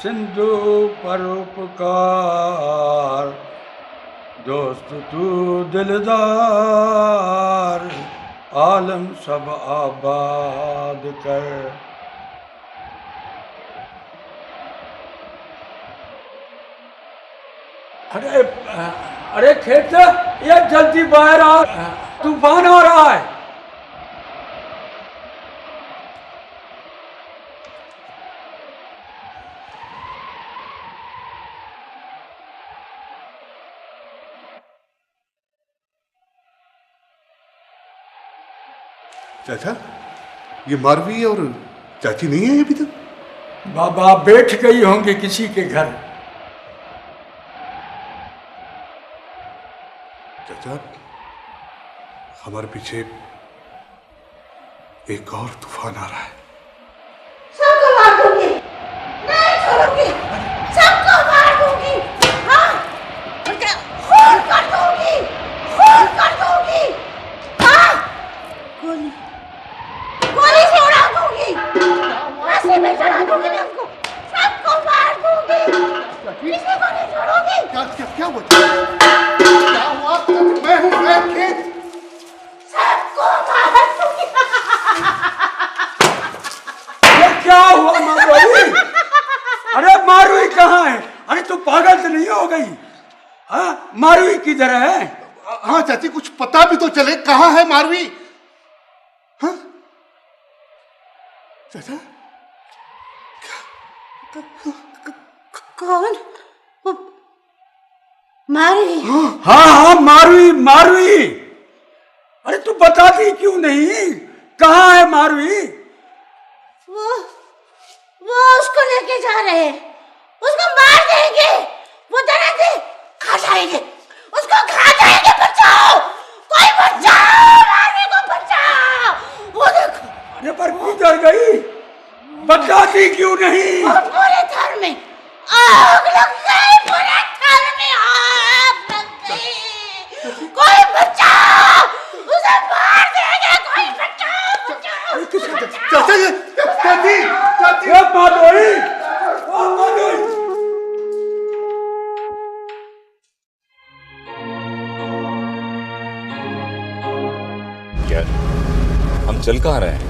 सिंधु परोपकार, दोस्त तू दिलदार, आलम सब आबाद कर। अरे अरे खेत ये जल्दी बाहर आ, तूफान आ रहा है। चाचा, ये मारवी और चाची नहीं है अभी तक? बाबा बैठ गई होंगी किसी के घर। चाचा, हमारे पीछे एक और तूफान आ रहा है। सबको मार दूंगी, नहीं छोड़ूंगी, सबको मार दूंगी। हाँ, खून कर दूंगी, खून कर दूंगी। हाँ, गोली गोली से उड़ा दूंगी, रस्सी में चढ़ा दूंगी मैं उसको, सबको मार दूंगी, किसी को नहीं छोड़ूंगी। क्या क्या क्या हुआ? क्या हुआ? मैं हूँ, मैं खेत। सबको मार दूंगी। ये क्या हुआ मारुई? अरे मारुई कहाँ है? अरे तू पागल तो नहीं हो गई? हाँ, मारुई किधर है? हाँ चाची, कुछ पता भी तो चले, कहाँ है मारवी? हाँ चाचा, कौन? मारी? हाँ हाँ, मारुई मारुई। अरे तू बताती क्यों नहीं? कहाँ है मारुई? वो उसको लेके जा रहे हैं, उसको मार देंगे, वो दरअसल खा जाएंगे, उसको खा जाएंगे। बचाओ, कोई बचाओ, मारने को बचाओ। वो देखो। अरे पर किधर गई? बताती क्यों नहीं? और पूरे घर में आग लग गई, पूरे घर में आग लग गई। कोई बचाओ, उसे मार देंगे, कोई बचाओ, बचाओ। चाचा, ये चाची, चाची। ये मारुई, ओ मारुई। यार, हम चल कहाँ रहे हैं?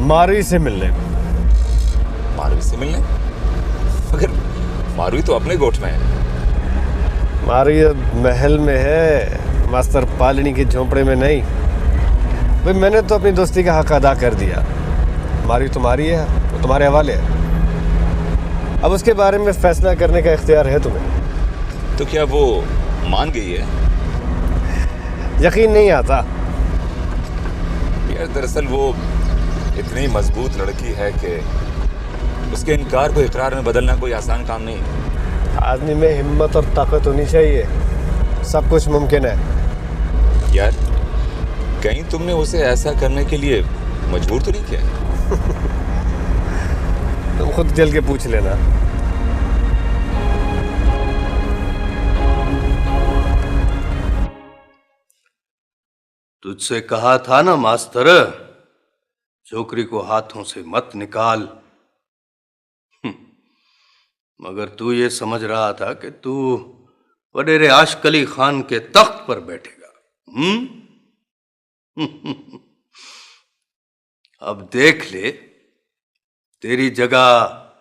मारुई से मिलने। मारुई से मिलने? मगर मारुई तो अपने गोठ में है। मारुई महल में है, मास्टर पालनी की झोंपड़े में नहीं। भाई मैंने तो अपनी दोस्ती का हक अदा कर दिया। मारुई तुम्हारी है, वो तुम्हारे हवाले है। अब उसके बारे में फैसला करने का इख्तियार है तुम्हें। तो क्या वो मान गई है? यकीन नहीं आता। यार दरअसल वो इतनी मजबूत लड़की है कि उसके इनकार को इकरार में बदलना कोई आसान काम नहीं। आदमी में हिम्मत और ताकत होनी चाहिए, सब कुछ मुमकिन है। यार कहीं तुमने उसे ऐसा करने के लिए मजबूर तो नहीं किया? तुम खुद चल के पूछ लेना। तुझसे कहा था ना मास्टर, छोकरी को हाथों से मत निकाल। मगर तू ये समझ रहा था कि तू वडेरे आशिक अली खान के तख्त पर बैठेगा। अब देख ले, तेरी जगह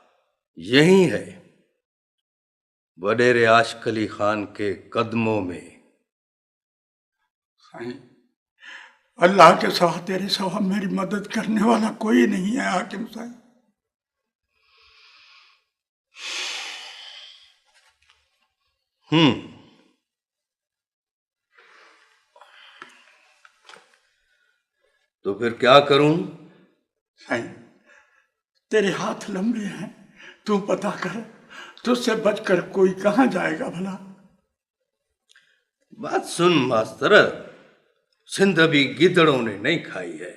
यही है, वडेरे आशिक अली खान के कदमों में। अल्लाह के सिवा तेरे सिवा मेरी मदद करने वाला कोई नहीं है हाकिम साहब। तो फिर क्या करूं? साईं, तेरे हाथ लंबे हैं, तू पता कर, तुझसे बचकर कोई कहां जाएगा भला? बात सुन मास्टर, सिंध अभी गिदड़ों ने नहीं खाई है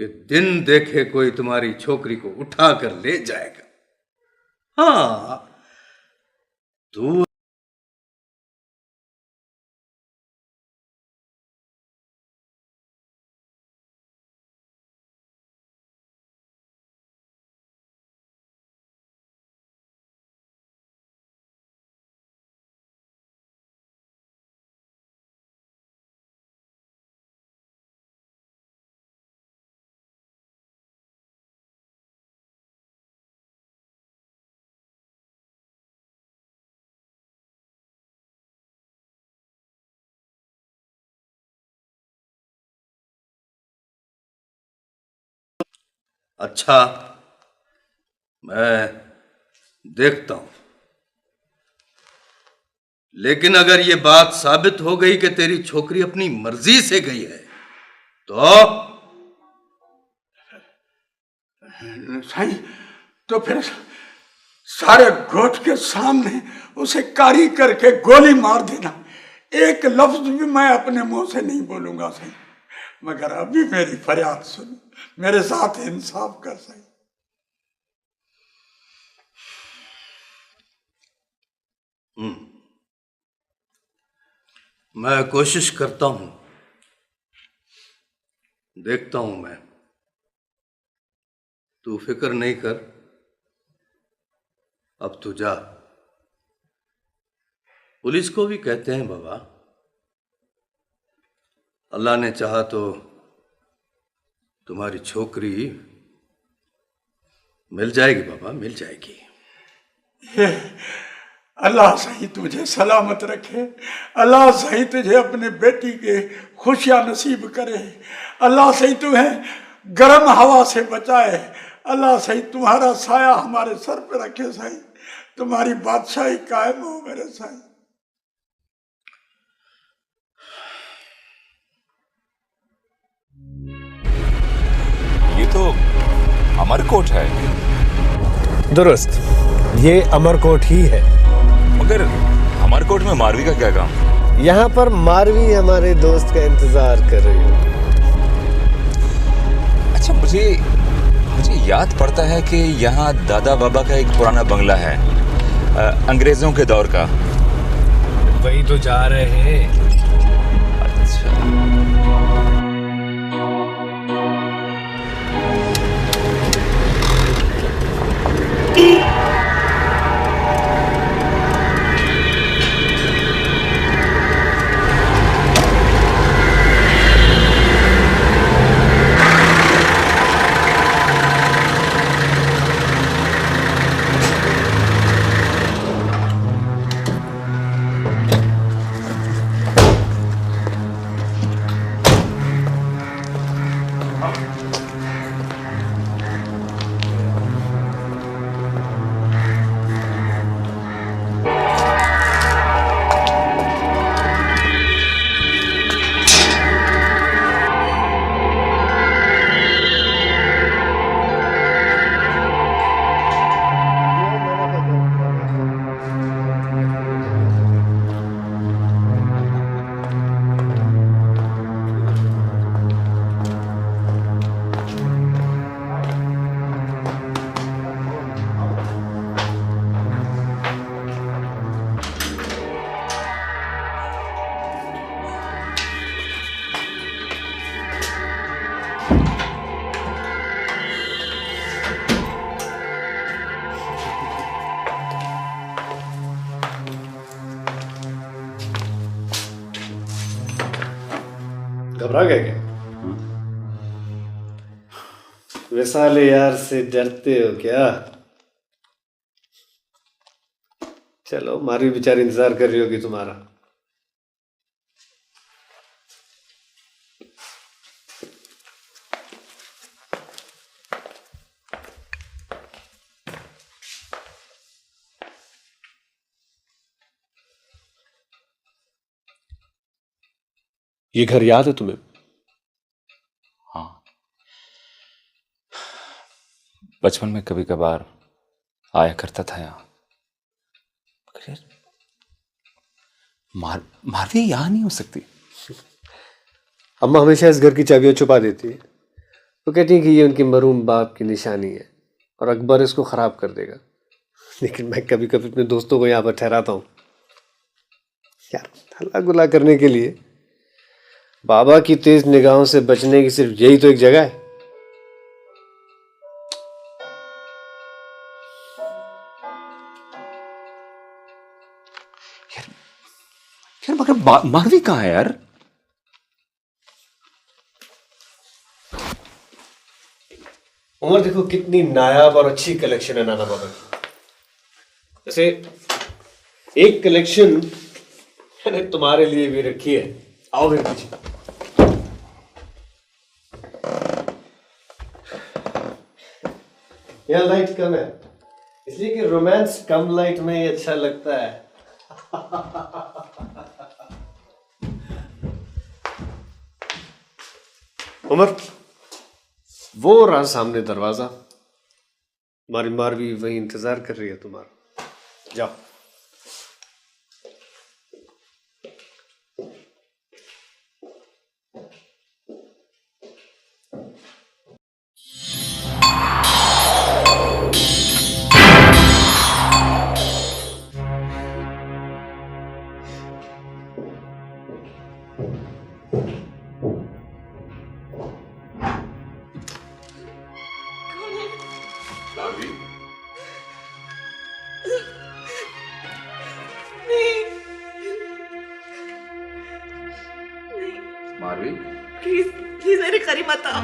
कि दिन देखे कोई तुम्हारी छोकरी को उठा कर ले जाएगा। हाँ, तू अच्छा, मैं देखता हूं। लेकिन अगर ये बात साबित हो गई कि तेरी छोकरी अपनी मर्जी से गई है तो साईं, तो फिर सारे गोठ के सामने उसे कारी करके गोली मार देना। एक लफ्ज भी मैं अपने मुंह से नहीं बोलूंगा साईं, मगर अभी मेरी फरियाद सुन, मेरे साथ इंसाफ कर साईं। मैं कोशिश करता हूं, देखता हूं मैं। तू फिक्र नहीं कर, अब तू जा। पुलिस को भी कहते हैं बाबा, अल्लाह ने चाहा तो तुम्हारी छोकरी मिल जाएगी बाबा, मिल जाएगी। अल्लाह सही तुझे सलामत रखे, अल्लाह सही तुझे अपने बेटी के खुशियां नसीब करे, अल्लाह सही तुम्हें गर्म हवा से बचाए, अल्लाह सही तुम्हारा साया हमारे सर पे रखे सही, तुम्हारी बादशाही कायम हो मेरे सही। ये तो अमरकोट है। दुरुस्त, ये अमरकोट ही है। मगर अमरकोट में मारवी का क्या काम? यहाँ पर मारवी हमारे दोस्त का इंतजार कर रही है। अच्छा, मुझे याद पड़ता है कि यहाँ दादा बाबा का एक पुराना बंगला है, अंग्रेजों के दौर का। वही तो जा रहे हैं। अच्छा, घबरा गए क्या? वैसाले यार से डरते हो क्या? चलो, मारी बेचारी इंतजार कर रही होगी तुम्हारा। ये घर याद है तुम्हें? हाँ, बचपन में कभी कभार आया करता था यहाँ। मारवी यहाँ नहीं हो सकती। अम्मा हमेशा इस घर की चाबियां छुपा देती है। वो कहती है कि ये उनके मरूम बाप की निशानी है और अकबर इसको खराब कर देगा। लेकिन मैं कभी कभी अपने दोस्तों को यहाँ पर ठहराता हूँ यार, हल्ला गुल्ला करने के लिए। बाबा की तेज निगाहों से बचने की सिर्फ यही तो एक जगह है। यार मगर मारवी कहाँ है यार? उमर, देखो कितनी नायाब और अच्छी कलेक्शन है नाना बाबा की। जैसे एक कलेक्शन मैंने तुम्हारे लिए भी रखी है। आओ मेरे पीछे। यहाँ लाइट कम है, इसलिए कि रोमांस कम लाइट में ही अच्छा लगता है। उमर, वो रहा सामने दरवाजा, हमारी मारवी वही इंतजार कर रही है तुम्हारा। जाओ। मारवी, प्लीज प्लीज मेरे करीब मत आओ।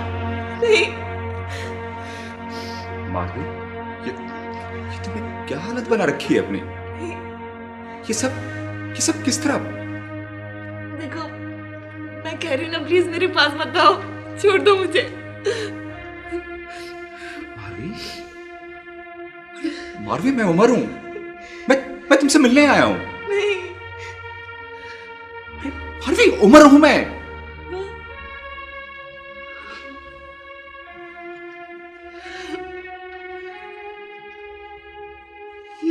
नहीं मारवी, ये तुमने क्या हालत बना रखी है अपनी? ये सब किस तरह? देखो, मैं कह रही हूँ ना, प्लीज मेरे पास मत आओ, छोड़ दो मुझे। मारवी, मारवी, मैं उमर हूं। मैं तुमसे मिलने आया हूं। नहीं मारवी, उमर हूं मैं।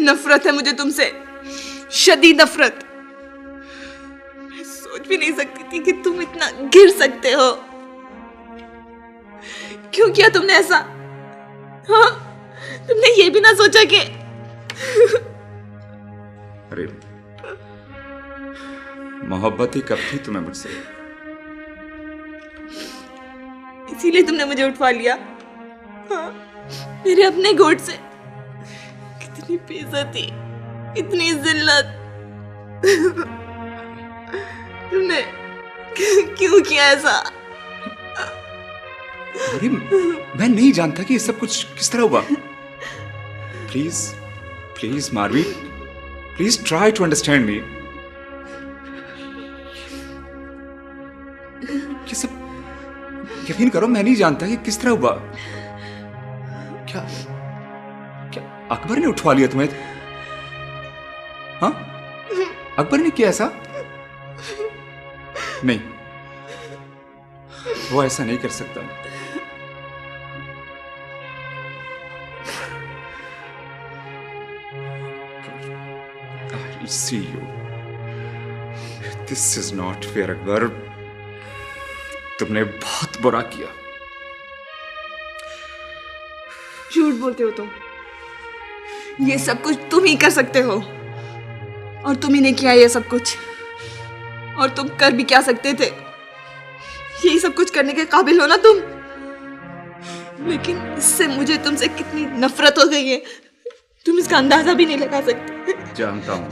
नफरत है मुझे तुमसे, शदीद नफरत। मैं सोच भी नहीं सकती थी कि तुम इतना गिर सकते हो। क्यों किया तुमने ऐसा? हाँ, तुमने ये भी ना सोचा कि अरे, मोहब्बत ही कब थी तुम्हें मुझसे? इसीलिए तुमने मुझे उठवा लिया। हाँ, मेरे अपने गोद से। कितनी बेइज्जती, इतनी जिल्लत। तुमने क्यों किया ऐसा? अरे, मैं नहीं जानता कि ये सब कुछ किस तरह हुआ। Please please Marvi, please try to understand me. ये सब यकीन करो, मैं नहीं जानता कि किस तरह हुआ। क्या अकबर ने उठवा लिया तुम्हें? हाँ, अकबर ने किया ऐसा? नहीं, वो ऐसा नहीं कर सकता। I see you. This is not fair, Akbar. तुमने बहुत बुरा किया। झूठ बोलते हो तुम। ये सब कुछ तुम ही कर सकते हो, और तुम ही ने किया ये सब कुछ। और तुम कर भी क्या सकते थे? यही सब कुछ करने के काबिल हो ना तुम। लेकिन इससे मुझे तुमसे कितनी नफरत हो गई है, तुम इसका अंदाजा भी नहीं लगा सकते। जानता हूं,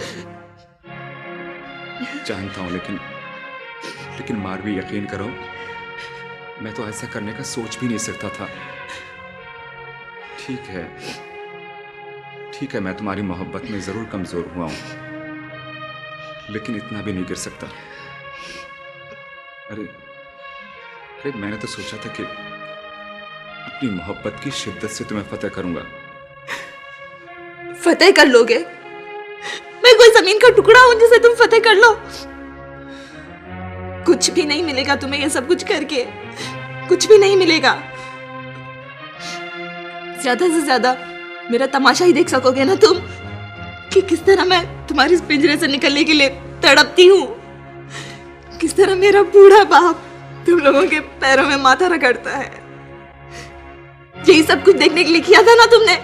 लेकिन मारवी, यकीन करो, मैं तो ऐसा करने का सोच भी नहीं सकता था। ठीक है, मैं तुम्हारी मोहब्बत में जरूर कमजोर हुआ हूं, लेकिन इतना भी नहीं गिर सकता। अरे, मैंने तो सोचा था कि अपनी मोहब्बत की शिद्दत से तुम्हें फतेह करूंगा। फतेह कर लोगे? मैं कोई जमीन का टुकड़ा हूं जिसे तुम फतेह कर लो? कुछ भी नहीं मिलेगा तुम्हें ये सब कुछ करके, कुछ भी नहीं मिलेगा। ज्यादा से ज्यादा मेरा तमाशा ही देख सकोगे ना तुम, कि किस तरह मैं तुम्हारे इस पिंजरे से निकलने के लिए तड़पती हूँ, किस तरह मेरा बूढ़ा बाप तुम लोगों के पैरों में माथा रगड़ता है। यही सब कुछ देखने के लिए किया था ना तुमने?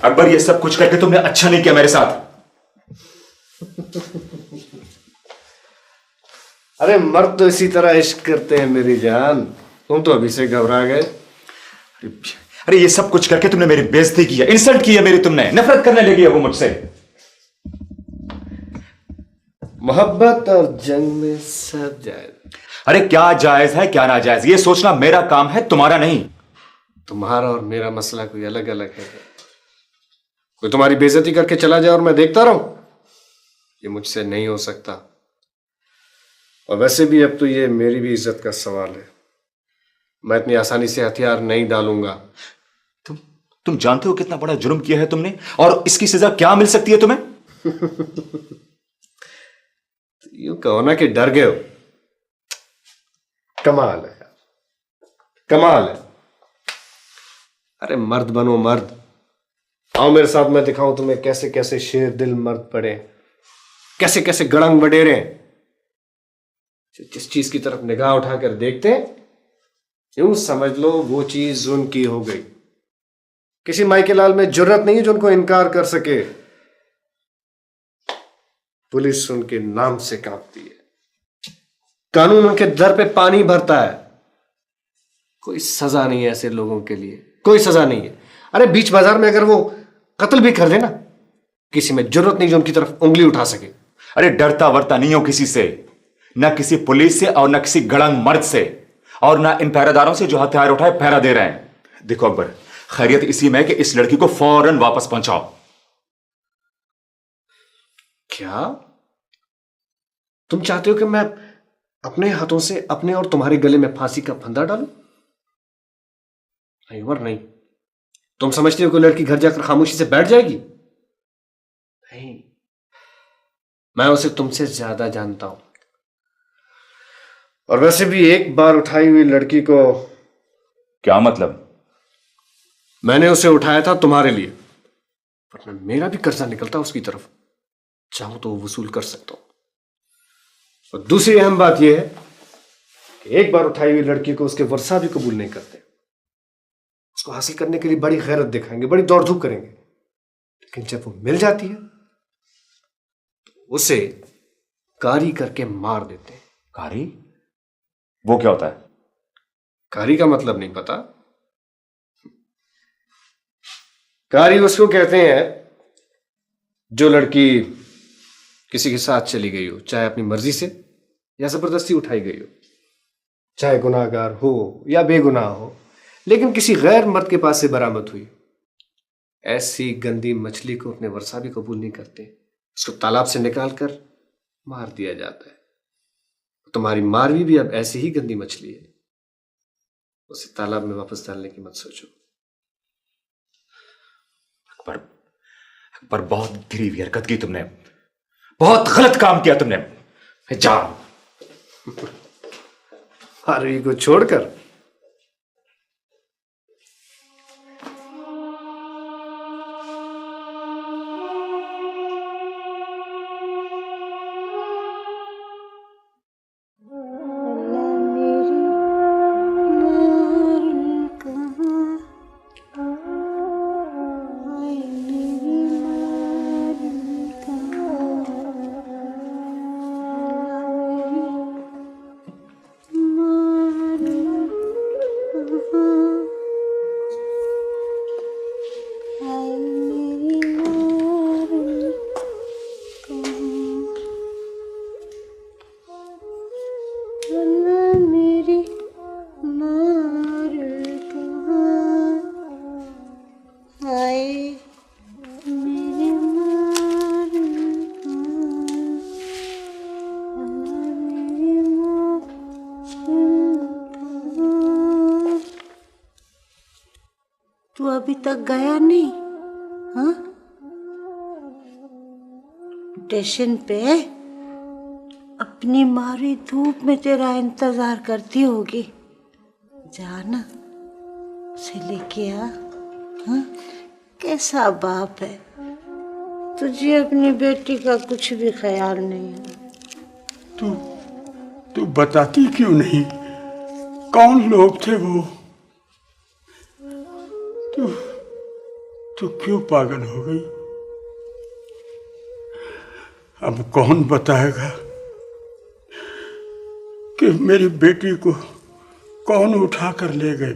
अकबर, ये सब कुछ करके तुमने अच्छा नहीं किया मेरे साथ। अरे मर्द तो इसी तरह इश्क करते हैं मेरी जान, तुम तो अभी से घबरा गए। अरे ये सब कुछ करके तुमने मेरी बेइज्जती की है, इंसल्ट की है मेरी, तुमने नफरत करने लगी है वो मुझसे। मोहब्बत और जंग में सब जायज। अरे क्या जायज है क्या नाजायज, ये सोचना मेरा काम है, तुम्हारा नहीं। तुम्हारा और मेरा मसला कोई अलग अलग है? कोई तुम्हारी बेइज्जती करके चला जाए और मैं देखता रहूं, ये मुझसे नहीं हो सकता। और वैसे भी अब तो ये मेरी भी इज्जत का सवाल है, मैं इतनी आसानी से हथियार नहीं डालूंगा। तुम जानते हो कितना बड़ा जुर्म किया है तुमने, और इसकी सजा क्या मिल सकती है तुम्हें? यूं कहो ना कि डर गए हो। कमाल है, कमाल है। अरे मर्द बनो मर्द, आओ मेरे साथ, मैं दिखाऊं तुम्हें कैसे कैसे शेर दिल मर्द पड़े, कैसे कैसे गड़ंग बडेरे। जिस चीज की तरफ निगाह उठाकर देखते यूं समझ लो वो चीज उनकी हो गई। किसी माई के लाल में जुर्रत नहीं है जो उनको इनकार कर सके। पुलिस उनके नाम से कांपती है, कानून उनके दर पे पानी भरता है। कोई सजा नहीं है ऐसे लोगों के लिए, कोई सजा नहीं है। अरे बीच बाजार में अगर वो कत्ल भी कर देना, किसी में जरूरत नहीं जो उनकी तरफ उंगली उठा सके। अरे डरता वरता नहीं हो किसी से, ना किसी पुलिस से और ना किसी गड़ंग मर्द से, और ना इन पहरेदारों से जो हथियार उठाए पहरा दे रहे हैं। देखो अकबर, खैरियत इसी में कि इस लड़की को फौरन वापस पहुंचाओ। क्या तुम चाहते हो कि मैं अपने हाथों से अपने और तुम्हारे गले में फांसी का फंदा डालूं? नहीं और नहीं। तुम समझते हो कि लड़की घर जाकर खामोशी से बैठ जाएगी? नहीं, मैं उसे तुमसे ज्यादा जानता हूं। और वैसे भी एक बार उठाई हुई लड़की को। क्या मतलब? मैंने उसे उठाया था तुम्हारे लिए, वरना मेरा भी कर्जा निकलता उसकी तरफ, चाहूं तो वसूल कर सकता हूं। और दूसरी अहम बात यह है कि एक बार उठाई हुई लड़की को उसके वर्षा भी कबूल नहीं करते। उसको हासिल करने के लिए बड़ी गैरत दिखाएंगे, बड़ी दौड़ धूप करेंगे, लेकिन जब वो मिल जाती है तो उसे कारी करके मार देते हैं। कारी? वो क्या होता है? कारी का मतलब नहीं पता? कारी उसको कहते हैं जो लड़की किसी के साथ चली गई हो, चाहे अपनी मर्जी से या जबरदस्ती उठाई गई हो, चाहे गुनाहगार हो या बेगुनाह हो, लेकिन किसी गैर मर्द के पास से बरामद हुई। ऐसी गंदी मछली को अपने वर्षा भी कबूल नहीं करते, उसको तालाब से निकालकर मार दिया जाता है। तुम्हारी मारवी भी अब ऐसी ही गंदी मछली है, उसे तालाब में वापस डालने की मत सोचो। पर बहुत गिरी हुई हरकत की तुमने, बहुत गलत काम किया तुमने। जा आरवी को छोड़कर। तू अभी तक गया नहीं? हाँ, स्टेशन पे अपनी मारी धूप में तेरा इंतजार करती होगी। जाना, उसे लेके आ। हाँ, कैसा बाप है, तुझे अपनी बेटी का कुछ भी ख्याल नहीं है। तू बताती क्यों नहीं? कौन लोग थे वो? तू क्यों पागल हो गई? अब कौन बताएगा? कि मेरी बेटी को कौन उठा कर ले गए।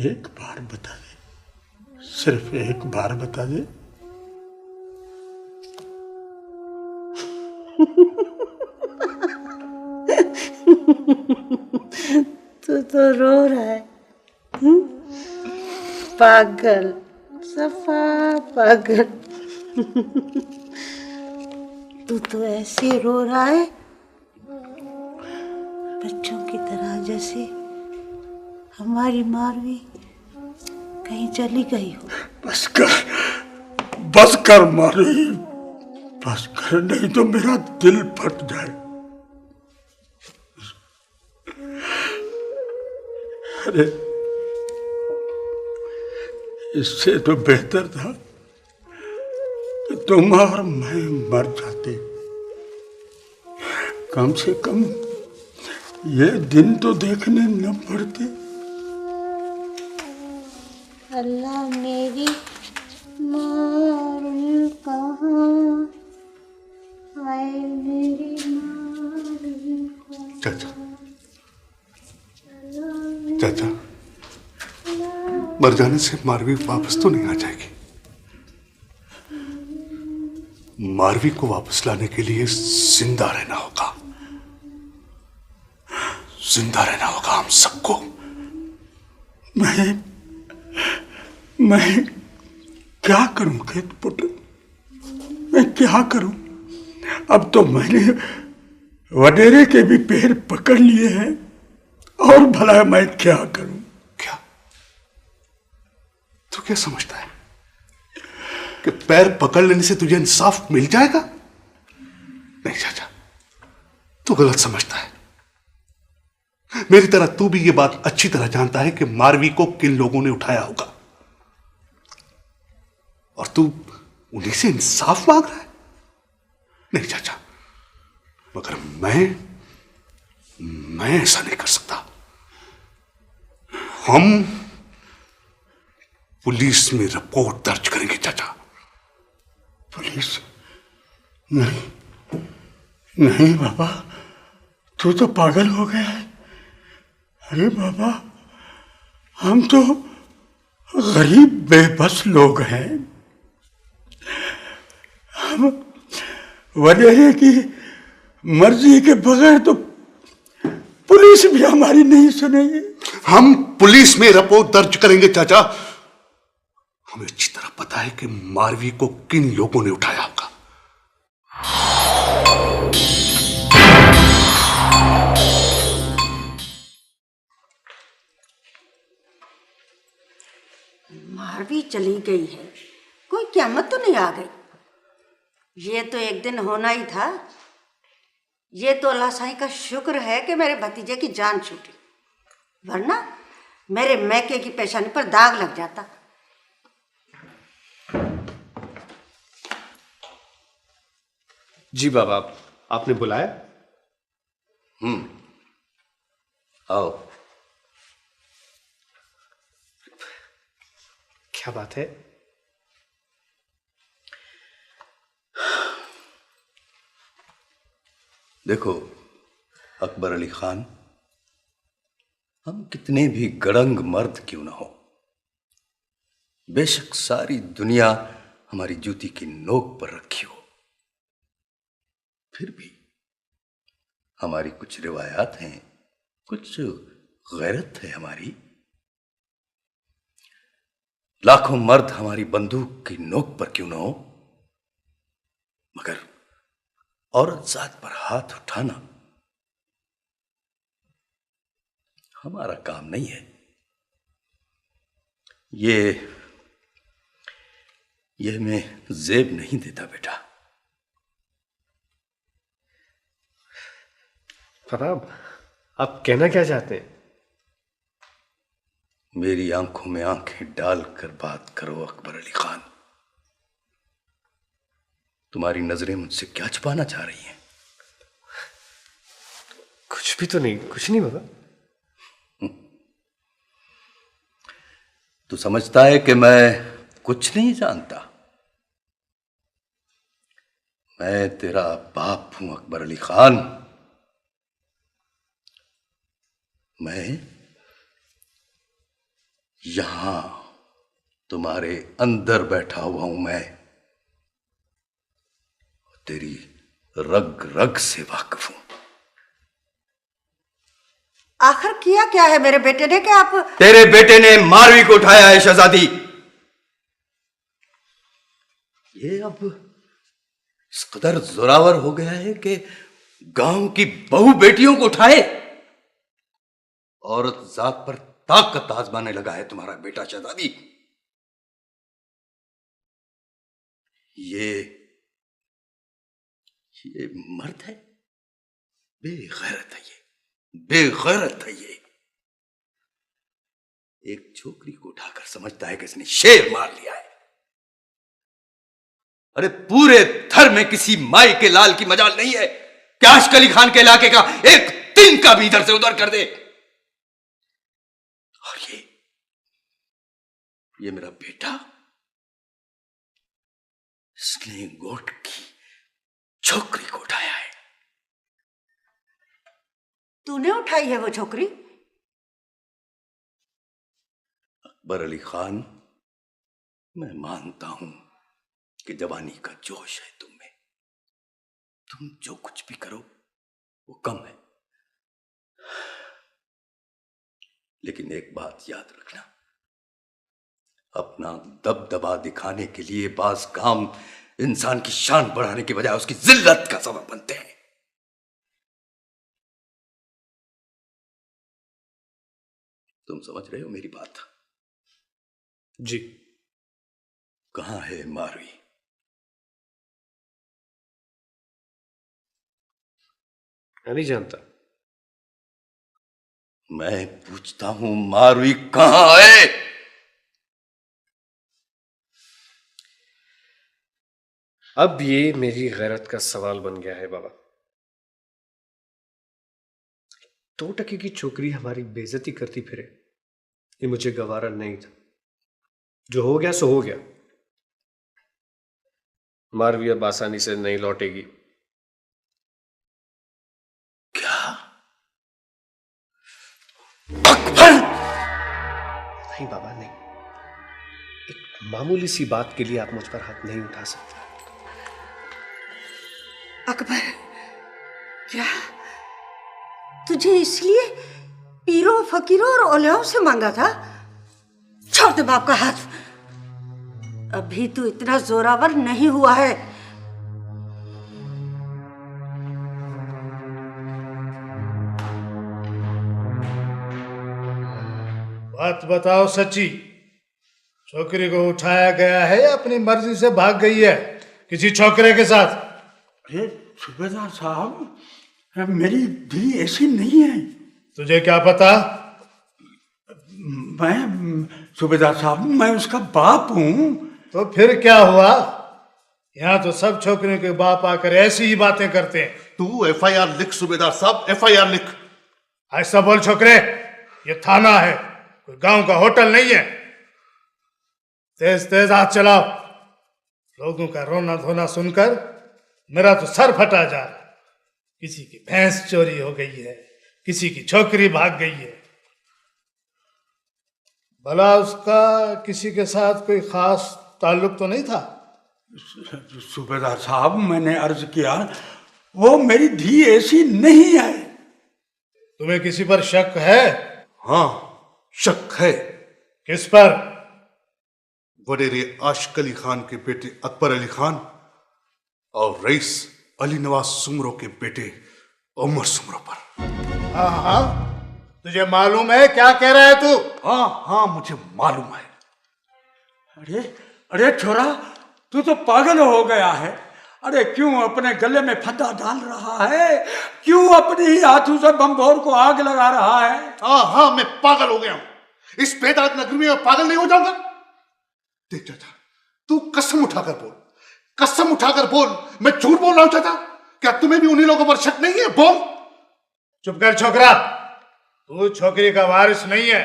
एक बार बता दे, सिर्फ एक बार बता दे। तू तो रो रहा है। पागल, सफा पागल। तू तो ऐसे रो रहा है बच्चों की तरह, जैसे हमारी मारवी कहीं चली गई हो। बस कर मारी, बस कर, नहीं तो मेरा दिल फट जाए। अरे इससे तो बेहतर था कि तुम और मैं मर जाते। कम से कम ये दिन तो देखने न पड़ते। अल्लाह मेरी मारवी कहाँ, हाय मेरी मारवी कहाँ। चाचा, चाचा, मर जाने से मारवी वापस तो नहीं आ जाएगी। मारवी को वापस लाने के लिए जिंदा रहना होगा, जिंदा रहना होगा हम सबको। मैं क्या करूं खेत पुत्र, मैं क्या करूं? अब तो मैंने वडेरे के भी पैर पकड़ लिए हैं, और भला मैं क्या करूं? क्या तू क्या समझता है कि पैर पकड़ लेने से तुझे इंसाफ मिल जाएगा? नहीं चाचा, तू गलत समझता है। मेरी तरह तू भी ये बात अच्छी तरह जानता है कि मारवी को किन लोगों ने उठाया होगा, और तू उन्हीं से इंसाफ मांग रहा है। नहीं चाचा, मगर मैं ऐसा नहीं कर सकता। हम पुलिस में रिपोर्ट दर्ज करेंगे चाचा। पुलिस? नहीं नहीं बाबा, तू तो पागल हो गया है। अरे बाबा, हम तो गरीब बेबस लोग हैं। हम वडेरे की मर्जी के बगैर तो पुलिस भी हमारी नहीं सुनेगी। हम पुलिस में रिपोर्ट दर्ज करेंगे चाचा। हमें अच्छी तरह पता है कि मारवी को किन लोगों ने उठाया होगा। मारवी चली गई है, कोई क़यामत तो नहीं आ गई। ये तो एक दिन होना ही था। ये तो अल्लाह साईं का शुक्र है कि मेरे भतीजे की जान छूटी, वरना मेरे मैके की पेशानी पर दाग लग जाता। जी बाबा, आपने बुलाया? आओ। क्या बात है? देखो अकबर अली खान, हम कितने भी गड़ंग मर्द क्यों ना हो, बेशक सारी दुनिया हमारी जूती की नोक पर रखी हो, फिर भी हमारी कुछ रिवायात हैं, कुछ गैरत है हमारी। लाखों मर्द हमारी बंदूक की नोक पर क्यों ना हो, मगर औरत जात पर हाथ उठाना हमारा काम नहीं है। ये मैं जेब नहीं देता बेटा। पापा, आप कहना क्या चाहते हैं? मेरी आंखों में आंखें डालकर बात करो अकबर अली खान। तुम्हारी नजरें मुझसे क्या छुपाना चाह रही हैं? कुछ भी तो नहीं, कुछ नहीं बाबा। तू समझता है कि मैं कुछ नहीं जानता, मैं तेरा बाप हूं अकबर अली खान। मैं यहां तुम्हारे अंदर बैठा हुआ हूं। मैं तेरी रग रग से वाकिफ हूं। आखिर किया क्या है मेरे बेटे ने कि आप? तेरे बेटे ने मारवी को उठाया है शहजादी। ये अब इस कदर जोरावर हो गया है कि गांव की बहू बेटियों को उठाए। औरत जात पर ताकत आजमाने लगा है तुम्हारा बेटा शहजादी। ये मर्द है? बेगैरत है ये, बेगैरत है ये। एक छोकरी को उठाकर समझता है कि इसने शेर मार लिया है। अरे पूरे थर में किसी माई के लाल की मजाल नहीं है कि आशिक अली खान के इलाके का एक तीन का भी इधर से उधर कर दे। और ये मेरा बेटा, इसने गोट की छोकरी को उठाया है। तूने उठाई है वो छोकरी? अकबर अली खान, मैं मानता हूं कि जवानी का जोश है तुम में। तुम जो कुछ भी करो वो कम है, लेकिन एक बात याद रखना, अपना दबदबा दिखाने के लिए बाज काम इंसान की शान बढ़ाने के बजाय उसकी जिल्लत का सबब बनते हैं। तुम समझ रहे हो मेरी बात? जी। कहां है मारवी? मैं नहीं जानता। मैं पूछता हूं मारवी कहां है? अब ये मेरी गैरत का सवाल बन गया है बाबा। 2 टके की छोकरी हमारी बेइज्जती करती फिरे, ये मुझे गवारा नहीं था। जो हो गया सो हो गया। मारवी अब आसानी से नहीं लौटेगी। क्या? अकबर! नहीं बाबा, नहीं। एक मामूली सी बात के लिए आप मुझ पर हाथ नहीं उठा सकते। अकबर, क्या तुझे इसलिए पीरों फकीरों और औलियाओं से मांगा था? छोड़ दे बाप का हाथ। अभी तू इतना जोरावर नहीं हुआ है। बात बताओ सच्ची, छोकरी को उठाया गया है या अपनी मर्जी से भाग गई है किसी छोकरे के साथ? अरे सूबेदार साहब, मेरी धी ऐसी नहीं है। तुझे क्या पता? मैं सूबेदार साहब, मैं उसका बाप हूँ। तो फिर क्या हुआ? यहाँ तो सब छोकरियों के बाप आकर ऐसी ही बातें करते हैं। तू FIR लिख सूबेदार साहब, FIR लिख। ऐसा बोल छोकरे, ये थाना है, कोई गांव का होटल नहीं है। तेज तेज हाथ चलाओ। लोगों का रोना धोना सुनकर मेरा तो सर फटा जा रहा। किसी की भैंस चोरी हो गई है, किसी की छोकरी भाग गई है। भला उसका किसी के साथ कोई खास ताल्लुक तो नहीं था? सूबेदार साहब, मैंने अर्ज किया, वो मेरी धी ऐसी नहीं है। तुम्हें किसी पर शक है? हाँ, शक है। किस पर? वडेरे आशिक अली खान के बेटे अकबर अली खान और रईस अली नवाज सुमरो के बेटे उमर सुमरो पर। हाँ हाँ, तुझे मालूम है क्या कह रहा है तू? हाँ हाँ, मुझे मालूम है। अरे अरे छोरा, तू तो पागल हो गया है। अरे क्यों अपने गले में फंदा डाल रहा है? क्यों अपने ही हाथों से बमभोर को आग लगा रहा है? हाँ हाँ, मैं पागल हो गया हूं। इस बेदारत नगरी में मैं पागल नहीं हो जाऊंगा? देख चाचा, तू कसम उठाकर बोल, कसम उठाकर बोल, मैं झूठ बोल रहा हूं चाचा? क्या तुम्हें भी उन्हीं लोगों पर शक नहीं है? बोल। चुप कर छोकरा, तू छोकरी का वारिस नहीं है।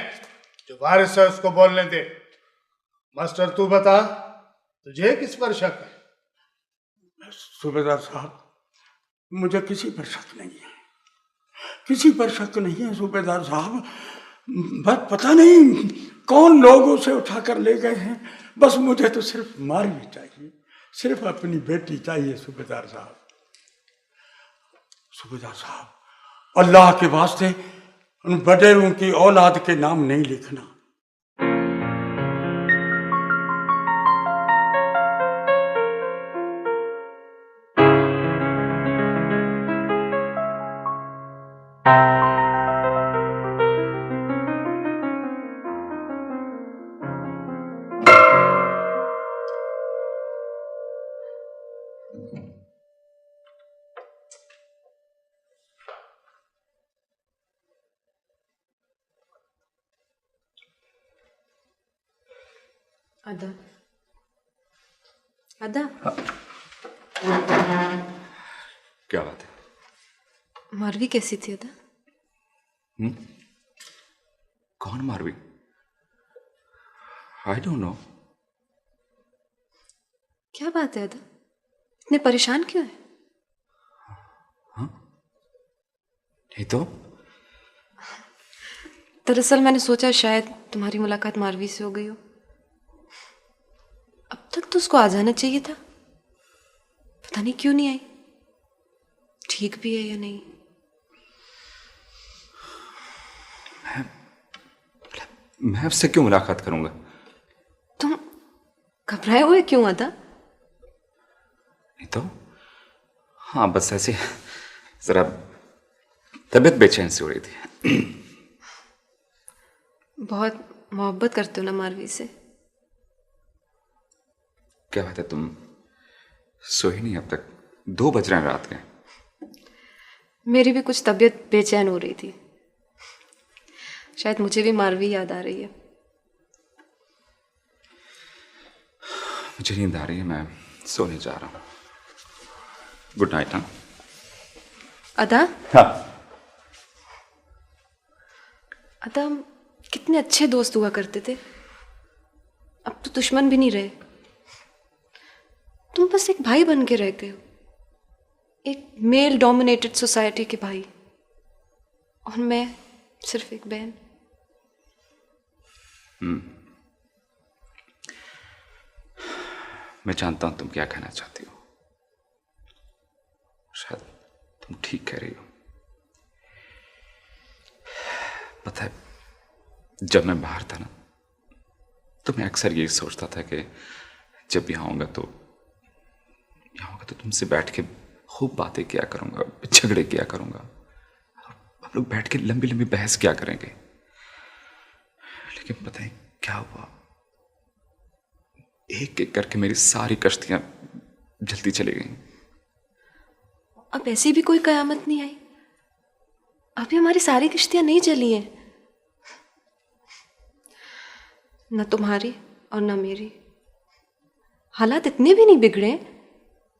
जो वारिस है उसको बोलने दे। मास्टर तू बता, तुझे किस पर शक है? सूबेदार साहब, मुझे किसी पर शक नहीं है, किसी पर शक नहीं है सूबेदार साहब। बस पता नहीं कौन लोग उसे उठाकर ले गए हैं। बस मुझे तो सिर्फ मारवी चाहिए, सिर्फ अपनी बेटी चाहिए सूबेदार साहब। सूबेदार साहब, अल्लाह के वास्ते उन बडेरों की औलाद के नाम नहीं लिखना। अदा, अदा, क्या बात है? मारवी कैसी थी अदा? कौन मारवी? I don't know. क्या बात है अदा, इतने परेशान क्यों है? हाँ, नहीं तो दरअसल मैंने सोचा शायद तुम्हारी मुलाकात मारवी से हो गई हो। अब तक तो उसको आ जाना चाहिए था, पता नहीं क्यों नहीं आई। ठीक भी है या नहीं? मैं उससे क्यों मुलाकात करूंगा? तुम घबराए हुए क्यों अदा? नहीं तो हाँ, बस ऐसे जरा तबीयत बेचैन सी हो रही थी। बहुत मोहब्बत करते हो ना मारवी से? क्या बात है, तुम सोई नहीं अब तक? 2 बज रहे हैं रात के। मेरी भी कुछ तबीयत बेचैन हो रही थी, शायद मुझे भी मारवी याद आ रही है। मुझे नींद आ रही है, मैं सोने जा रहा हूँ। Good night. हाँ अदा, हाँ। अदा, हम कितने अच्छे दोस्त हुआ करते थे, अब तो दुश्मन भी नहीं रहे। तुम बस एक भाई बन के रह गए हो, एक मेल डोमिनेटेड सोसाइटी के भाई, और मैं सिर्फ एक बहन। मैं जानता हूं तुम क्या कहना चाहती हो, शायद तुम ठीक कह रही हो। पता है, जब मैं बाहर था ना, तो मैं अक्सर यही सोचता था कि जब यहाँ आऊंगा तो तुमसे बैठ के खूब बातें किया करूंगा, झगड़े किया करूंगा, हम लोग बैठ के लंबी लंबी बहस किया करेंगे। लेकिन पता है क्या हुआ? एक एक करके मेरी सारी कश्तियां जलती चली गई। अब ऐसी भी कोई कयामत नहीं आई, अभी हमारी सारी किश्तियां नहीं जली हैं, न तुम्हारी और न मेरी। हालात इतने भी नहीं बिगड़े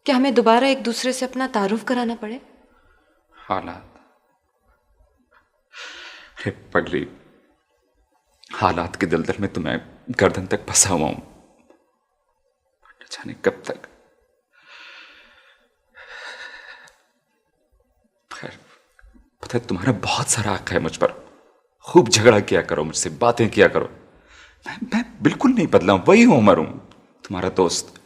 कि हमें दोबारा एक दूसरे से अपना तारुफ कराना पड़े। हालात? अरे पगली, हालात के दलदल में तो मैं गर्दन तक फंसा हुआ हूं, न जाने कब तक। खैर, पता है तुम्हारा बहुत सारा हक है मुझ पर, खूब झगड़ा किया करो मुझसे, बातें किया करो। मैं बिल्कुल नहीं बदला हूं, वही हूं, उमर हूं, तुम्हारा दोस्त।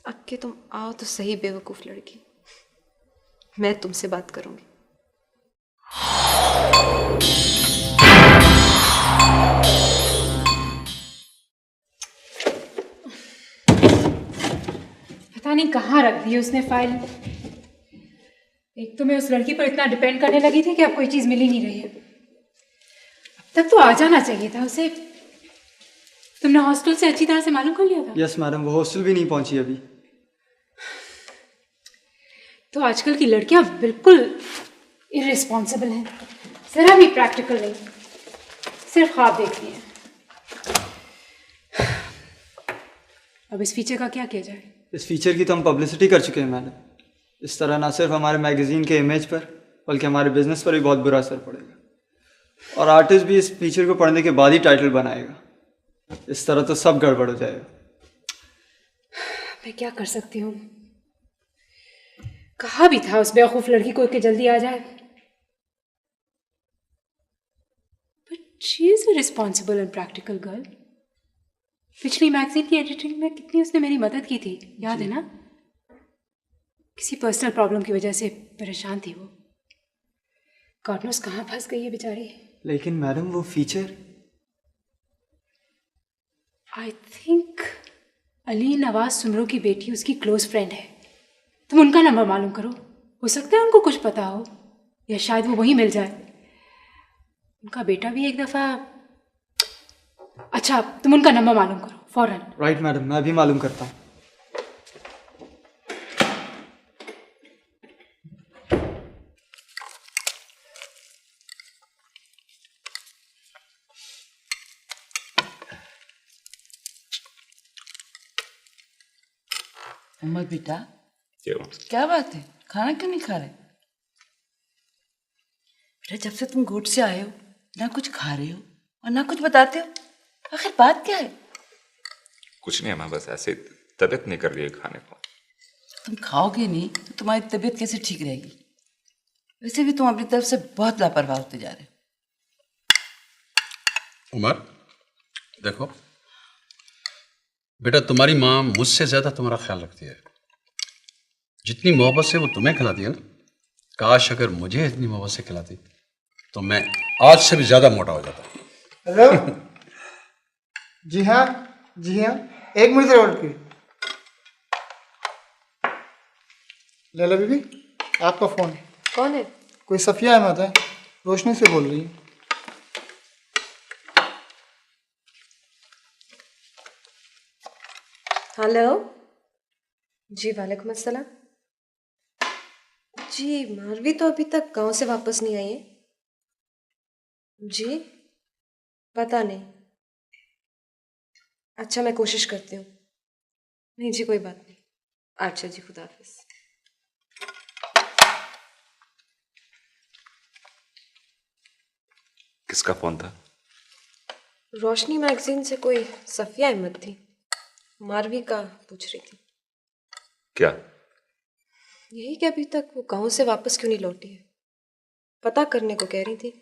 अब के तुम आओ तो सही बेवकूफ लड़की, मैं तुमसे बात करूंगी। पता नहीं कहाँ रख दी उसने फाइल। एक तो मैं उस लड़की पर इतना डिपेंड करने लगी थी कि अब कोई चीज मिल ही नहीं रही है। अब तक तो आ जाना चाहिए था उसे। तुमने हॉस्टल से अच्छी तरह से मालूम कर लिया था? यस मैडम, वो हॉस्टल भी नहीं पहुंची अभी। तो आजकल की लड़कियां बिल्कुल इररिस्पॉन्सिबल हैं, जरा भी प्रैक्टिकल नहीं, सिर्फ ख्वाब देखती हैं। अब इस फीचर का क्या किया जाए? इस फीचर की तो हम पब्लिसिटी कर चुके हैं मैडम, इस तरह ना सिर्फ हमारे मैगजीन के इमेज पर बल्कि हमारे बिजनेस पर भी बहुत बुरा असर पड़ेगा। और आर्टिस्ट भी इस फीचर को पढ़ने के बाद ही टाइटल बनाएगा। इस तरह तो सब गड़बड़ हो जाएगा। मैं क्या कर सकती हूँ? कहा भी था उस बेवकूफ लड़की को कि जल्दी आ जाए। But she is a responsible and practical girl. पिछली मैगजीन की एडिटिंग में कितनी उसने मेरी मदद की थी, याद है ना? किसी पर्सनल प्रॉब्लम की वजह से परेशान थी वो। गॉड नोस कहाँ फंस गई है बेचारी। लेकिन मैडम वो feature, I think Ali Nawaz Soomro की बेटी उसकी क्लोज फ्रेंड है। तुम उनका नंबर मालूम करो, हो सकता है उनको कुछ पता हो या शायद वो वहीं मिल जाए। उनका बेटा भी एक दफ़ा, अच्छा तुम उनका नंबर मालूम करो फौरन। राइट मैडम, मैं भी मालूम करता हूँ। उमर बेटा, क्या बात है, खाना क्यों नहीं खा रहे? बेटा जब से तुम गोट से आए हो ना कुछ खा रहे हो और ना कुछ बताते हो, आखिर बात क्या है? कुछ नहीं अम्मा, बस ऐसे तबीयत नहीं कर रही है खाने को। तुम खाओगे नहीं तो तुम्हारी तबीयत कैसे ठीक रहेगी? वैसे भी तुम अपनी तरफ से बहुत लापरवाह होते जा रहे हो। उमर देखो बेटा, तुम्हारी माँ मुझसे ज्यादा तुम्हारा ख्याल रखती है। जितनी मोहब्बत से वो तुम्हें खिलाती है ना, काश अगर मुझे इतनी मोहब्बत से खिलाती तो मैं आज से भी ज्यादा मोटा हो जाता। हेलो। जी हाँ, एक मिनट से होल्ड की। लैला बीबी, आपका फोन। कौन है? कोई सफिया अहमद है, रोशनी से बोल रही है। हेलो जी, वालेकुम अस्सलाम। जी मारवी तो अभी तक गांव से वापस नहीं आई है जी, पता नहीं। अच्छा मैं कोशिश करती हूँ। नहीं जी कोई बात नहीं। अच्छा जी, खुदा हाफिज। किसका फोन था? रोशनी मैगजीन से कोई सफिया अहमद थी, मारवी का पूछ रही थी। क्या? यही कि अभी तक वो गांव से वापस क्यों नहीं लौटी है, पता करने को कह रही थी।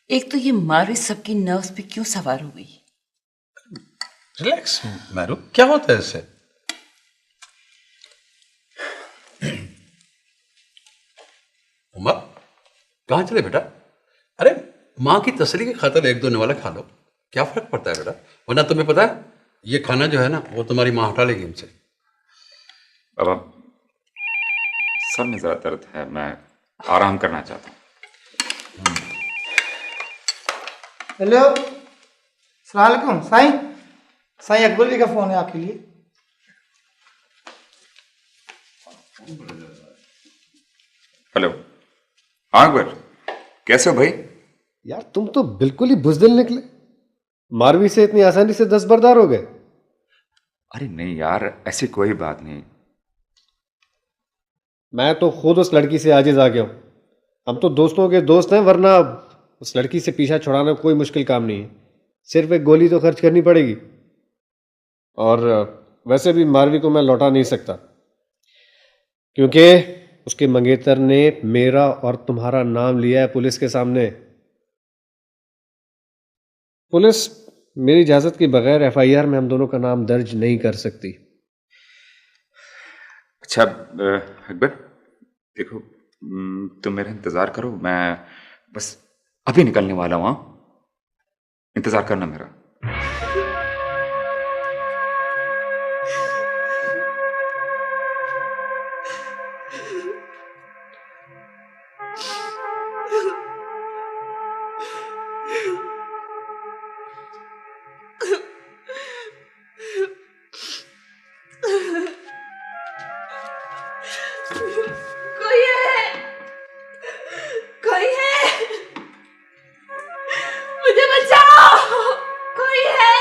एक तो ये मारवी सबकी नर्व्स पे क्यों सवार हो गई? रिलैक्स मैरू, क्या होता है इससे? उमर कहाँ चले बेटा? अरे माँ की तसल्ली की खातिर एक दो निवाला खा लो, क्या फर्क पड़ता है बेटा? वरना तुम्हें पता है ये खाना जो है ना वो तुम्हारी माँ हटा लेगी हमसे। बाबा सर में जरा दर्द है, मैं आराम करना चाहता हूँ। हेलो, अस्सलाम वालेकुम। साईं अकबर जी का फोन है आपके लिए। हेलो, हाँ अकबर, कैसे हो भाई? यार तुम तो बिल्कुल ही बुज़दिल निकले। मारवी से इतनी आसानी से दस्तबरदार हो गए? अरे नहीं यार, ऐसी कोई बात नहीं। मैं तो खुद उस लड़की से आजिज आ गया हूं। हम तो दोस्तों के दोस्त हैं, वरना उस लड़की से पीछा छुड़ाना कोई मुश्किल काम नहीं है। सिर्फ एक गोली तो खर्च करनी पड़ेगी। और वैसे भी मारवी को मैं लौटा नहीं सकता, क्योंकि उसके मंगेतर ने मेरा और तुम्हारा नाम लिया है पुलिस के सामने। पुलिस मेरी इजाजत के बगैर एफआईआर में हम दोनों का नाम दर्ज नहीं कर सकती। अच्छा अकबर देखो, तुम मेरा इंतजार करो, मैं बस अभी निकलने वाला हूँ। इंतजार करना मेरा। कोई है, मुझे बचाओ, कोई है।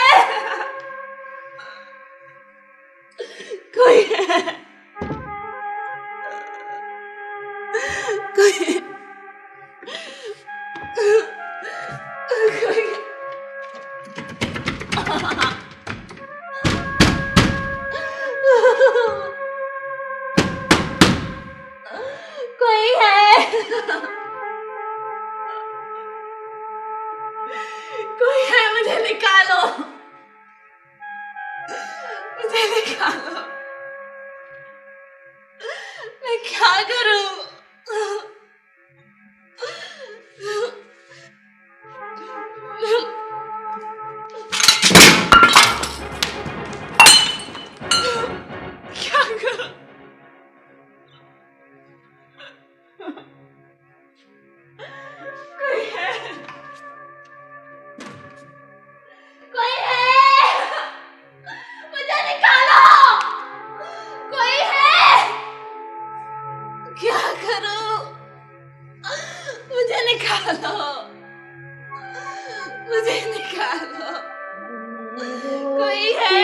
गई है।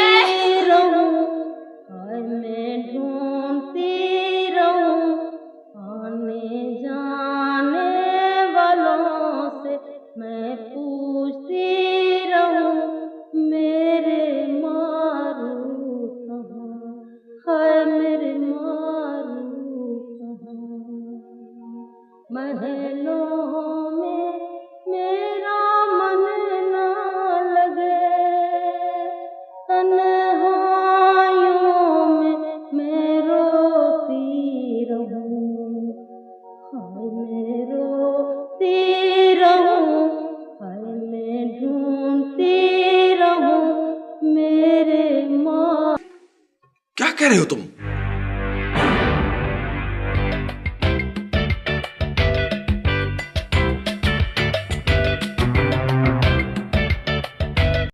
मैं ढूंढती रहूं आने जाने वालों से, मैं पूछती रहूं मेरे मारू कहाँ, हाय मेरे मारू कहाँ। महलों में मेरा मन ना लगे, तन्हाइयों में मैं रोती रहूं, हाय मैं रोती रहूं, हाय मैं ढूंढती रहूं मेरे माँ। क्या कह रहे हो तुम?